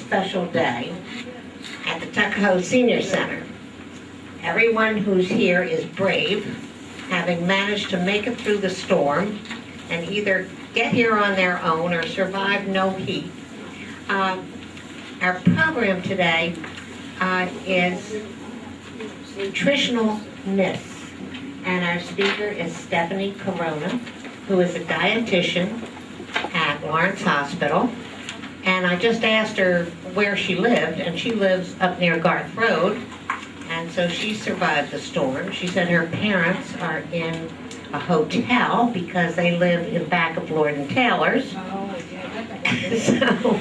special day at the Tuckahoe Senior Center. Everyone who's here is brave, having managed to make it through the storm and either get here on their own or survive no heat. Our program today is nutritional myths, and our speaker is Stephanie Corona, who is a dietitian at Lawrence Hospital. And I just asked her where she lived, and she lives up near Garth Road, and so she survived the storm. She said her parents are in a hotel because they live in back of Lord and Taylor's. So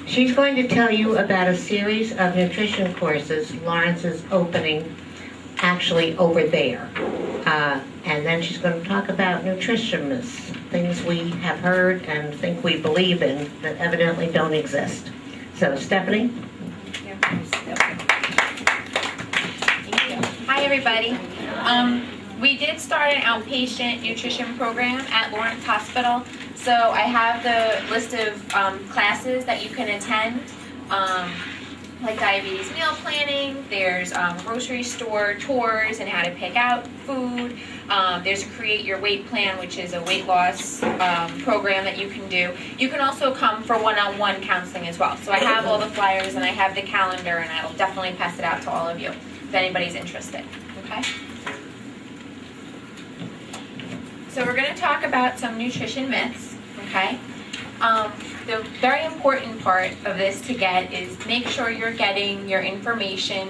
she's going to tell you about a series of nutrition courses Lawrence is opening actually over there. And then she's going to talk about nutrition myths, things we have heard and think we believe in that evidently don't exist. So, Stephanie? Hi, everybody. We did start an outpatient nutrition program at Lawrence Hospital. So I have the list of classes that you can attend, like diabetes meal planning. There's grocery store tours and how to pick out food. There's a Create Your Weight Plan, which is a weight loss program that you can do. You can also come for one-on-one counseling as well. So I have all the flyers and I have the calendar, and I will definitely pass it out to all of you if anybody's interested. Okay? So we're going to talk about some nutrition myths. Okay? The very important part of this to get is make sure you're getting your information,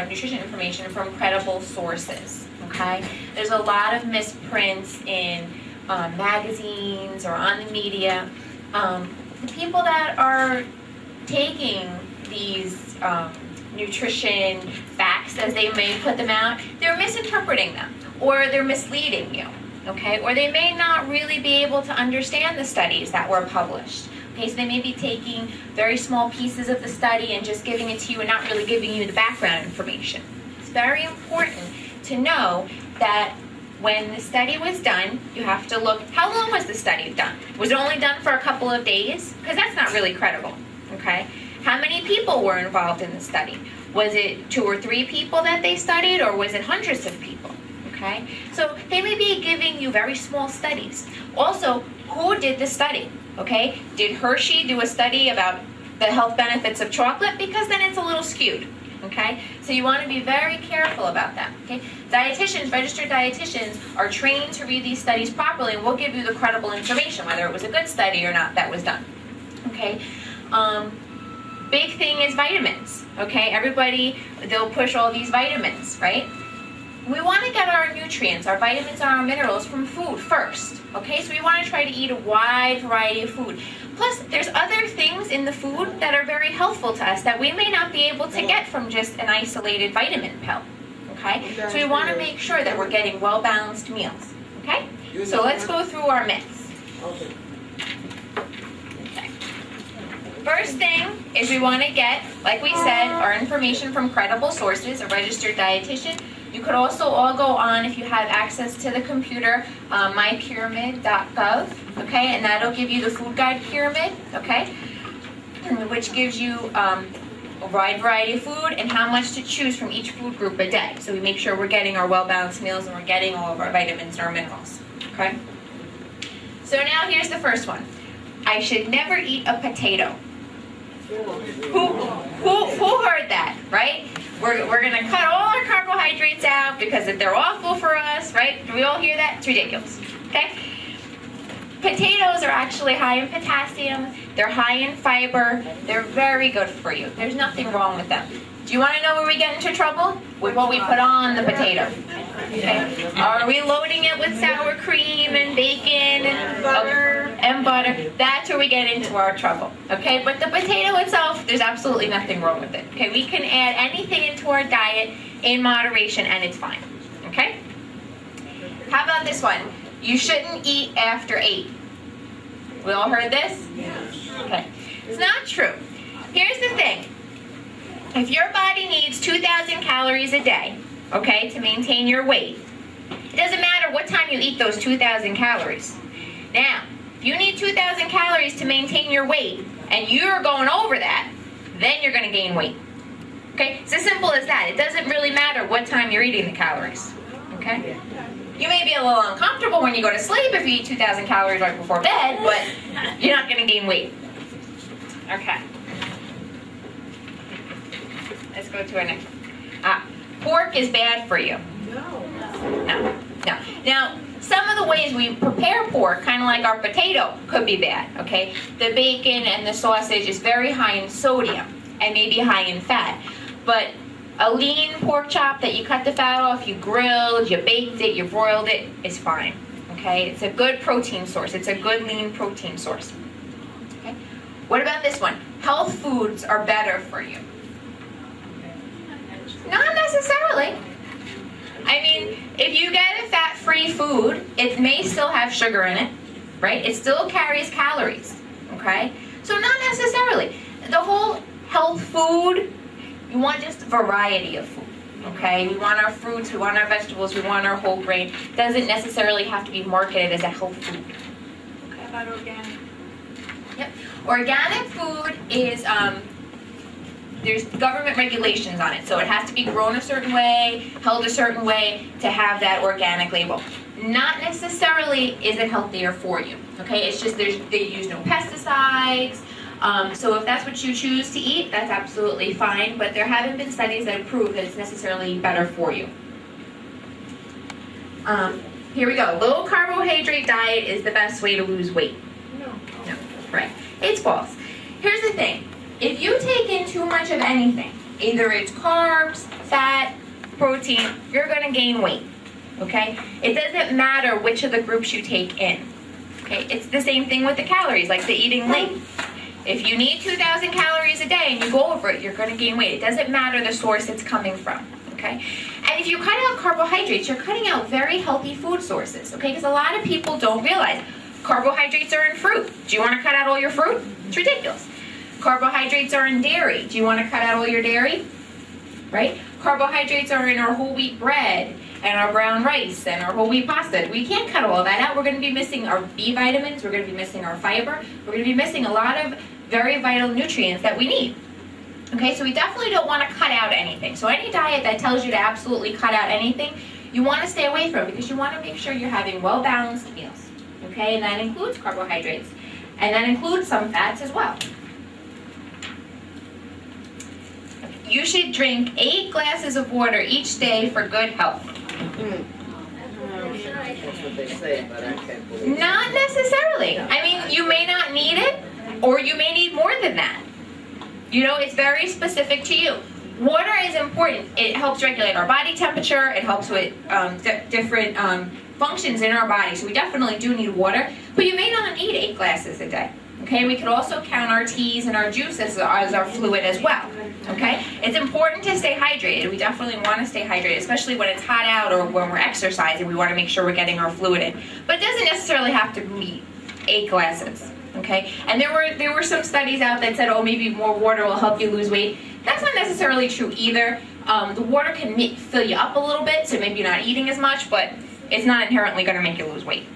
nutrition information, from credible sources. Okay? There's a lot of misprints in magazines or on the media. The people that are taking these nutrition facts, as they may put them out, they're misinterpreting them, or they're misleading you. Okay? Or they may not really be able to understand the studies that were published. Okay, so they may be taking very small pieces of the study and just giving it to you and not really giving you the background information. It's very important to know that when the study was done, you have to look, how long was the study done? Was it only done for a couple of days? Because that's not really credible. Okay? How many people were involved in the study? Was it 2 or 3 people that they studied, or was it hundreds of people? Okay? So they may be giving you very small studies. Also, who did the study? Okay? Did Hershey do a study about the health benefits of chocolate? Because then it's a little skewed. Okay? So you want to be very careful about that. Okay? Dietitians, registered dietitians, are trained to read these studies properly, and we'll give you the credible information, whether it was a good study or not that was done. Okay? Big thing is vitamins. Okay? Everybody, they'll push all these vitamins, right? We want to get our nutrients, our vitamins and our minerals from food first, okay? So we want to try to eat a wide variety of food. Plus, there's other things in the food that are very helpful to us that we may not be able to get from just an isolated vitamin pill, okay? So we want to make sure that we're getting well-balanced meals, okay? So let's go through our myths. Okay. First thing is we want to get, like we said, our information from credible sources, a registered dietitian. You could also all go on, if you have access to the computer, mypyramid.gov, okay, and that'll give you the food guide pyramid, okay, which gives you a wide variety of food and how much to choose from each food group a day. So we make sure we're getting our well-balanced meals and we're getting all of our vitamins and our minerals, okay? So now here's the first one. I should never eat a potato. Who heard that, right? We're going to cut all our carbohydrates out because they're awful for us, right? Do we all hear that? It's ridiculous, okay? Potatoes are actually high in potassium. They're high in fiber. They're very good for you. There's nothing wrong with them. Do you want to know where we get into trouble? With what we put on the potato. Okay? Are we loading it with sour cream and bacon and butter? That's where we get into our trouble. Okay? But the potato itself, there's absolutely nothing wrong with it. Okay? We can add anything into our diet in moderation and it's fine. Okay? How about this one? You shouldn't eat after 8. We all heard this? Okay. It's not true. Here's the thing. If your body needs 2,000 calories a day, okay, to maintain your weight, it doesn't matter what time you eat those 2,000 calories. Now, if you need 2,000 calories to maintain your weight, and you're going over that, then you're going to gain weight. Okay? It's as simple as that. It doesn't really matter what time you're eating the calories. Okay? You may be a little uncomfortable when you go to sleep if you eat 2,000 calories right before bed, but you're not going to gain weight. Okay. Let's go to our next one. Pork is bad for you. No. Now, some of the ways we prepare pork, kind of like our potato, could be bad, okay? The bacon and the sausage is very high in sodium and maybe high in fat. But a lean pork chop that you cut the fat off, you grilled, you baked it, you broiled it, is fine, okay? It's a good protein source. It's a good lean protein source. Okay? What about this one? Health foods are better for you. Not necessarily. I mean, if you get a fat-free food, it may still have sugar in it, right? It still carries calories, okay? So not necessarily. The whole health food, you want just variety of food, okay? We want our fruits, we want our vegetables, we want our whole grain. It doesn't necessarily have to be marketed as a health food. Okay, about organic? Yep. Organic food is, there's government regulations on it, so it has to be grown a certain way, held a certain way to have that organic label. Not necessarily is it healthier for you, okay? It's just they use no pesticides, so if that's what you choose to eat, that's absolutely fine, but there haven't been studies that prove that it's necessarily better for you. Here we go. Low carbohydrate diet is the best way to lose weight. No, right. It's false. Here's the thing. If you take in too much of anything, either it's carbs, fat, protein, you're going to gain weight, okay? It doesn't matter which of the groups you take in, okay? It's the same thing with the calories, like the eating late. If you need 2,000 calories a day and you go over it, you're going to gain weight. It doesn't matter the source it's coming from, okay? And if you cut out carbohydrates, you're cutting out very healthy food sources, okay? Because a lot of people don't realize carbohydrates are in fruit. Do you want to cut out all your fruit? It's ridiculous. Carbohydrates are in dairy. Do you want to cut out all your dairy? Right? Carbohydrates are in our whole wheat bread and our brown rice and our whole wheat pasta. We can't cut all that out. We're going to be missing our B vitamins. We're going to be missing our fiber. We're going to be missing a lot of very vital nutrients that we need. Okay, so we definitely don't want to cut out anything. So any diet that tells you to absolutely cut out anything, you want to stay away from because you want to make sure you're having well-balanced meals. Okay, and that includes carbohydrates. And that includes some fats as well. You should drink 8 glasses of water each day for good health. That's what they say, but I can't believe it. Not necessarily. I mean, you may not need it, or you may need more than that. You know, it's very specific to you. Water is important. It helps regulate our body temperature. It helps with different functions in our body. So we definitely do need water, but you may not need 8 glasses a day. Okay, we could also count our teas and our juices as our fluid as well. Okay, it's important to stay hydrated. We definitely want to stay hydrated, especially when it's hot out or when we're exercising. We want to make sure we're getting our fluid in. But it doesn't necessarily have to be 8 glasses. Okay, and there were some studies out that said, oh, maybe more water will help you lose weight. That's not necessarily true either. The water can fill you up a little bit, so maybe you're not eating as much, but it's not inherently going to make you lose weight.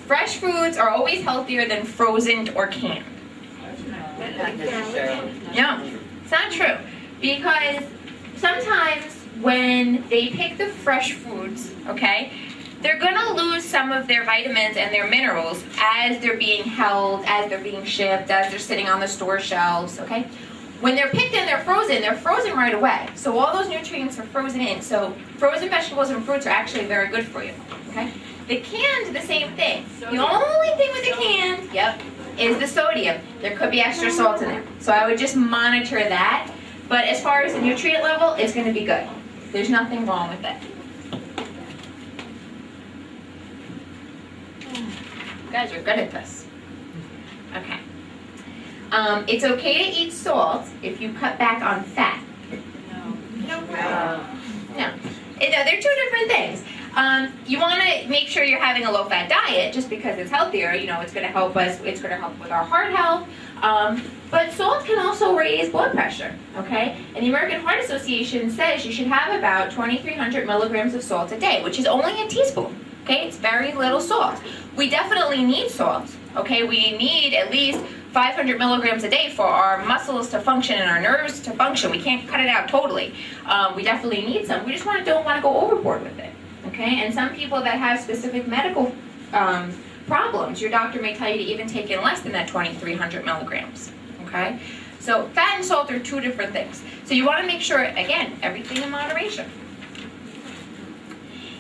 Fresh foods are always healthier than frozen or canned. Not necessarily. No, it's not true. Because sometimes when they pick the fresh foods, okay, they're going to lose some of their vitamins and their minerals as they're being held, as they're being shipped, as they're sitting on the store shelves, okay? When they're picked and they're frozen right away. So all those nutrients are frozen in. So frozen vegetables and fruits are actually very good for you, okay? The canned, the same thing. The only thing with the canned, is the sodium. There could be extra salt in there. So I would just monitor that. But as far as the nutrient level, it's going to be good. There's nothing wrong with it. You guys are good at this. Okay. It's okay to eat salt if you cut back on fat. No. They're two different things. You want to make sure you're having a low-fat diet just because it's healthier. You know, it's going to help us. It's going to help with our heart health. But salt can also raise blood pressure, okay? And the American Heart Association says you should have about 2,300 milligrams of salt a day, which is only a teaspoon, okay? It's very little salt. We definitely need salt, Okay, we need at least 500 milligrams a day for our muscles to function and our nerves to function. We can't cut it out totally. We definitely need some. We just don't want to go overboard with it. Okay, and some people that have specific medical problems, your doctor may tell you to even take in less than that 2,300 milligrams. Okay, so fat and salt are two different things. So you want to make sure, again, everything in moderation.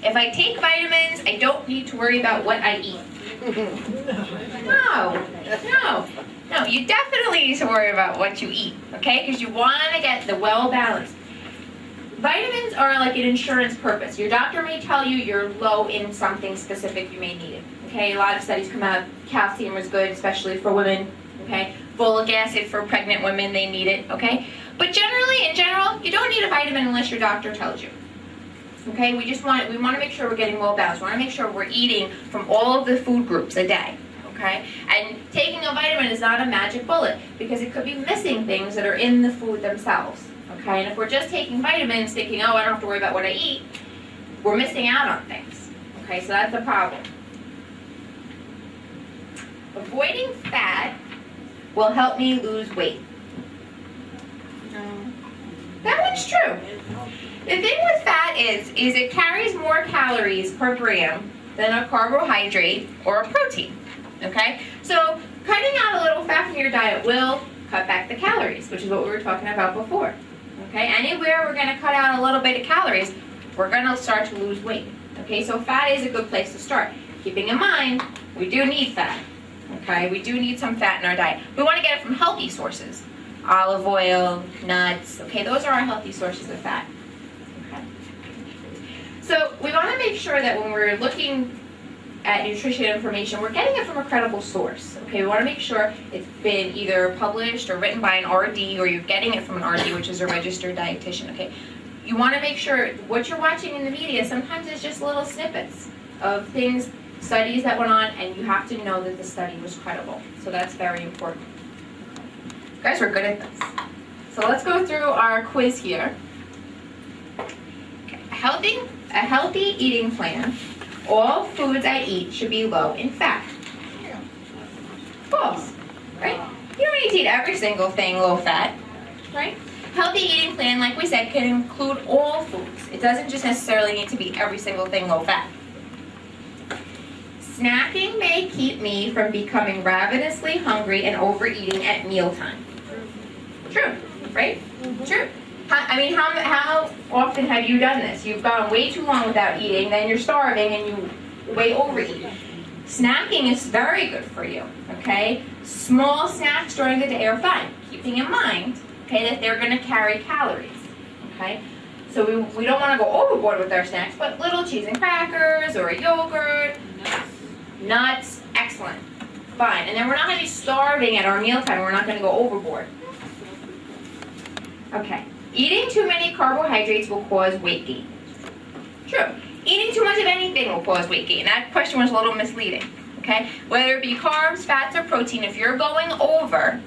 If I take vitamins, I don't need to worry about what I eat. No, you definitely need to worry about what you eat, okay? Because you want to get the well-balanced. Vitamins are like an insurance purpose. Your doctor may tell you you're low in something specific, you may need it, okay? A lot of studies come out, calcium is good, especially for women, okay? Folic acid for pregnant women, they need it, okay? But generally, in general, you don't need a vitamin unless your doctor tells you. Okay, we want to make sure we're getting well balanced. We want to make sure we're eating from all of the food groups a day. Okay, and taking a vitamin is not a magic bullet because it could be missing things that are in the food themselves. Okay, and if we're just taking vitamins thinking, oh, I don't have to worry about what I eat, we're missing out on things. Okay, so that's a problem. Avoiding fat will help me lose weight. That one's true. The thing with fat is it carries more calories per gram than a carbohydrate or a protein, okay? So cutting out a little fat from your diet will cut back the calories, which is what we were talking about before, okay? Anywhere we're gonna cut out a little bit of calories, we're gonna start to lose weight, okay? So fat is a good place to start. Keeping in mind, we do need fat, okay? We do need some fat in our diet. We wanna get it from healthy sources. Olive oil, nuts, okay? Those are our healthy sources of fat. So we want to make sure that when we're looking at nutrition information, we're getting it from a credible source. Okay, we want to make sure it's been either published or written by an RD, or you're getting it from an RD, which is a registered dietitian. Okay, you want to make sure what you're watching in the media sometimes is just little snippets of things, studies that went on, and you have to know that the study was credible. So that's very important. You guys, we're good at this. So let's go through our quiz here. Okay. A healthy eating plan, all foods I eat should be low in fat. False, right? You don't need to eat every single thing low fat, right? Healthy eating plan, like we said, can include all foods. It doesn't just necessarily need to be every single thing low fat. Snacking may keep me from becoming ravenously hungry and overeating at mealtime. True, right? True. How often have you done this? You've gone way too long without eating, then you're starving and you way overeat. Snacking is very good for you, okay? Small snacks during the day are fine, keeping in mind, okay, that they're going to carry calories, okay? So we don't want to go overboard with our snacks, but little cheese and crackers or a yogurt, nuts, excellent, fine. And then we're not going to be starving at our mealtime. We're not going to go overboard. Okay. Eating too many carbohydrates will cause weight gain. True. Eating too much of anything will cause weight gain. That question was a little misleading. Okay? Whether it be carbs, fats, or protein, if you're going over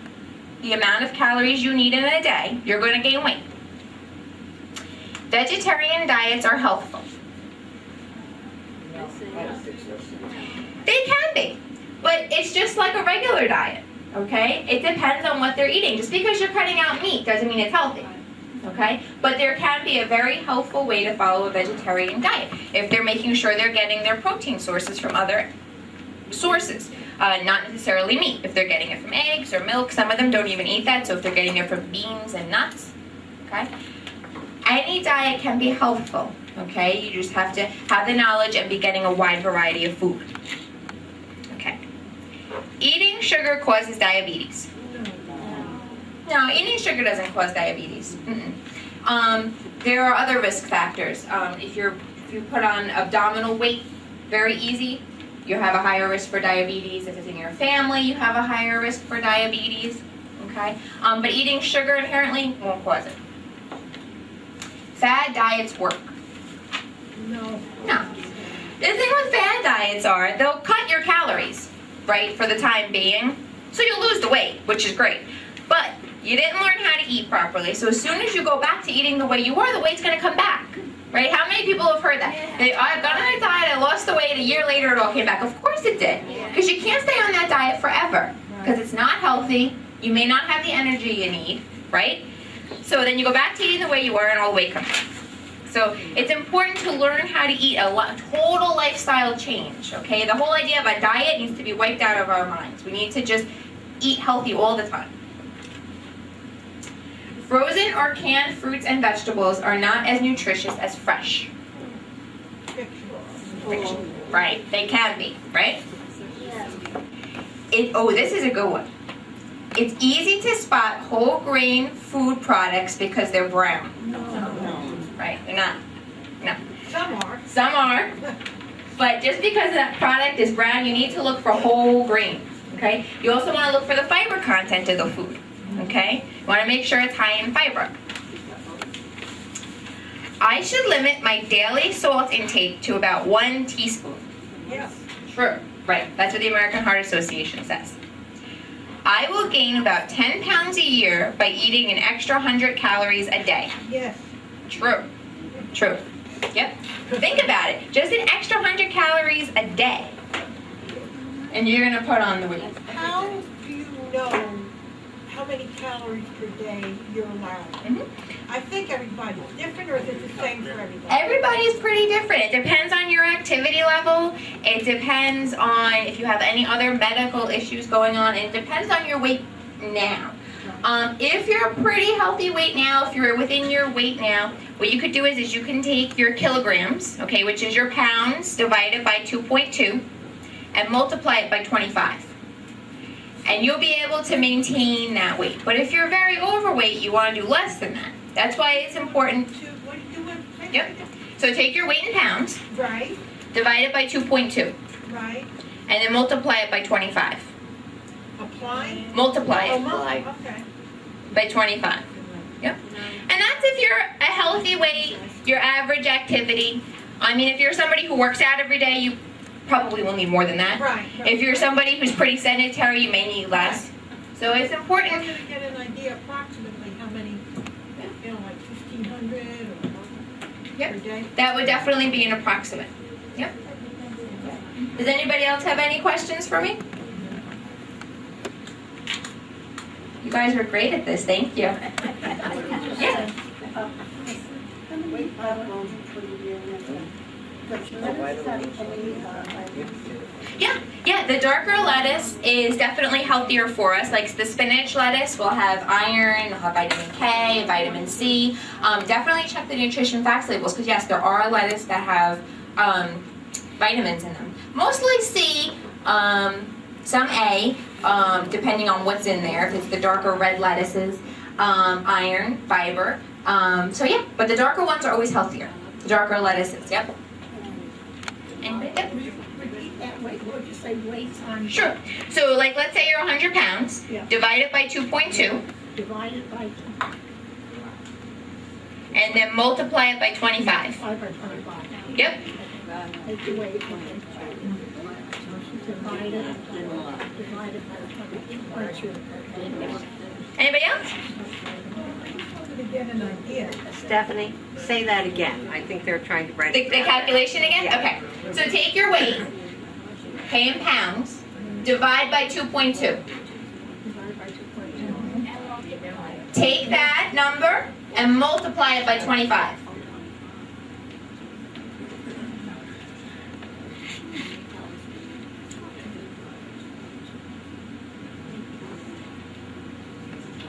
the amount of calories you need in a day, you're going to gain weight. Vegetarian diets are healthful. They can be, but it's just like a regular diet. Okay? It depends on what they're eating. Just because you're cutting out meat doesn't mean it's healthy. Okay? But there can be a very helpful way to follow a vegetarian diet if they're making sure they're getting their protein sources from other sources, not necessarily meat. If they're getting it from eggs or milk, some of them don't even eat that, so if they're getting it from beans and nuts, okay? Any diet can be helpful, okay? You just have to have the knowledge and be getting a wide variety of food. Okay. Eating sugar causes diabetes. No, eating sugar doesn't cause diabetes. There are other risk factors. If you put on abdominal weight very easy, you have a higher risk for diabetes. If it's in your family, you have a higher risk for diabetes. Okay, but eating sugar inherently won't cause it. Fad diets work. No. The thing with fad diets are they'll cut your calories, right, for the time being, so you'll lose the weight, which is great. But you didn't learn how to eat properly, so as soon as you go back to eating the way you were, the weight's going to come back. Right? How many people have heard that? I got on a diet, I lost the weight, a year later it all came back. Of course it did. Because you can't stay on that diet forever. Because it's not healthy. You may not have the energy you need, right? So then you go back to eating the way you were and all the weight comes back. So it's important to learn how to eat a total lifestyle change, okay? The whole idea of a diet needs to be wiped out of our minds. We need to just eat healthy all the time. Frozen or canned fruits and vegetables are not as nutritious as fresh. Fiction. Right, they can be, right? This is a good one. It's easy to spot whole grain food products because they're brown. Right, they're not. No. Some are. But just because that product is brown, you need to look for whole grains, okay? You also want to look for the fiber content of the food, okay? You want to make sure it's high in fiber. I should limit my daily salt intake to about 1 teaspoon. Yes. True. Right. That's what the American Heart Association says. I will gain about 10 pounds a year by eating an extra 100 calories a day. Yes. True. True. Yep. Think about it. Just an extra 100 calories a day. And you're going to put on the weight. How do you know how many calories per day you're allowed? I think everybody's different, or is it the same for everybody? Everybody's pretty different. It depends on your activity level. It depends on if you have any other medical issues going on. And it depends on your weight now. If you're a pretty healthy weight now, if you're within your weight now, what you could do is you can take your kilograms, okay, which is your pounds, divided by 2.2, and multiply it by 25. And you'll be able to maintain that weight. But if you're very overweight, you want to do less than that. That's why it's important. Yep. So take your weight in pounds. Right. Divide it by 2.2. Right. And then multiply it by 25. Apply? Multiply it Okay. by 25. Yep. And that's if you're a healthy weight, your average activity. I mean, if you're somebody who works out every day, you probably will need more than that. Right. If you're somebody who's pretty sedentary, you may need less. So it's important. I'm going to get an idea approximately how many, like 1,500 or per day? That would definitely be an approximate. Yep. Does anybody else have any questions for me? You guys are great at this. Thank you. Yeah. Yeah, the darker lettuce is definitely healthier for us. Like the spinach lettuce will have iron, will have vitamin K, vitamin C. Definitely check the nutrition facts labels because yes, there are lettuce that have vitamins in them. Mostly C, some A, depending on what's in there. If it's the darker red lettuces, iron, fiber. So yeah, but the darker ones are always healthier. The darker lettuces, yep. Anybody? Yep. Repeat that weight. What did you say? Weight times? Sure. So like let's say you're 100 pounds, Yeah. divide it by 2.2, Divided by and then multiply it by 25. 5 by 25. Yep. Take the weight and divided by 22.2. Anybody else? To get an idea. Stephanie, say that again. I think they're trying to write The it down. calculation again? Yeah. Okay. So take your weight, pay in pounds, divide by 2.2. Divided by 2.2. Take that number and multiply it by 25.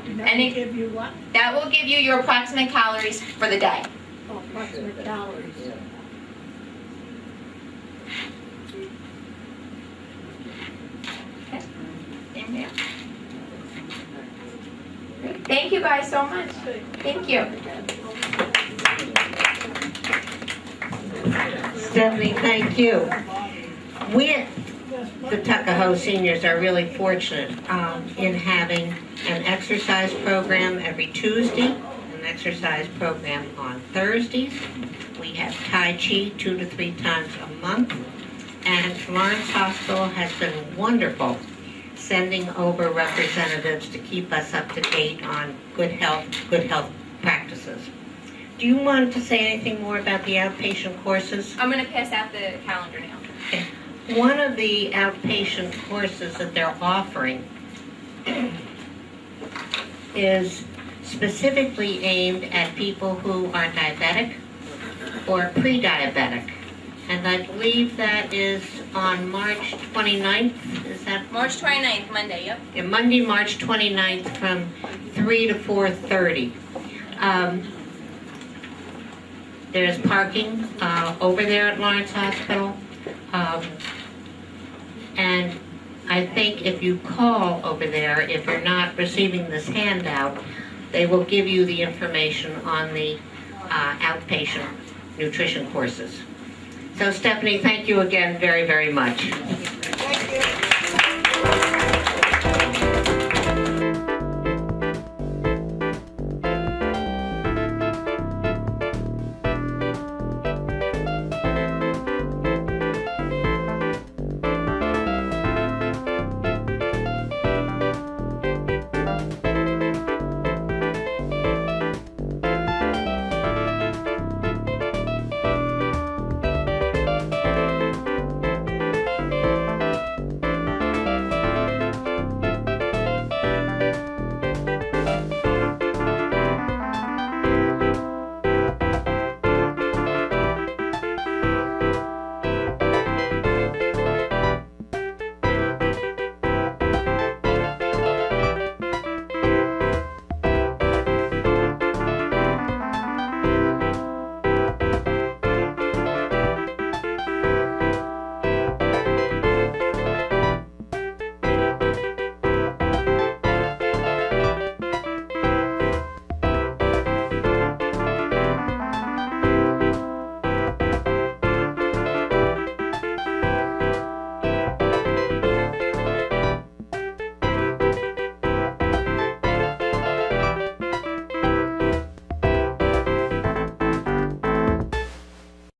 And And it- give you what? That will give you your approximate calories for the day. Oh, approximate calories. Anybody else? Great. Thank you guys so much. Thank you. Stephanie, thank you. We at the Tuckahoe seniors are really fortunate in having an exercise program every Tuesday, an exercise program on Thursdays. We have Tai Chi 2 to 3 times a month. And Lawrence Hospital has been wonderful sending over representatives to keep us up to date on good health practices. Do you want to say anything more about the outpatient courses? I'm gonna pass out the calendar now. One of the outpatient courses that they're offering is specifically aimed at people who are diabetic or pre-diabetic. And I believe that is on March 29th, is that? March 29th, Monday, yep. Yeah, Monday, March 29th from 3 to 4:30. There's parking over there at Lawrence Hospital. And I think if you call over there, if you're not receiving this handout, they will give you the information on the outpatient nutrition courses. So Stephanie, thank you again very, very much.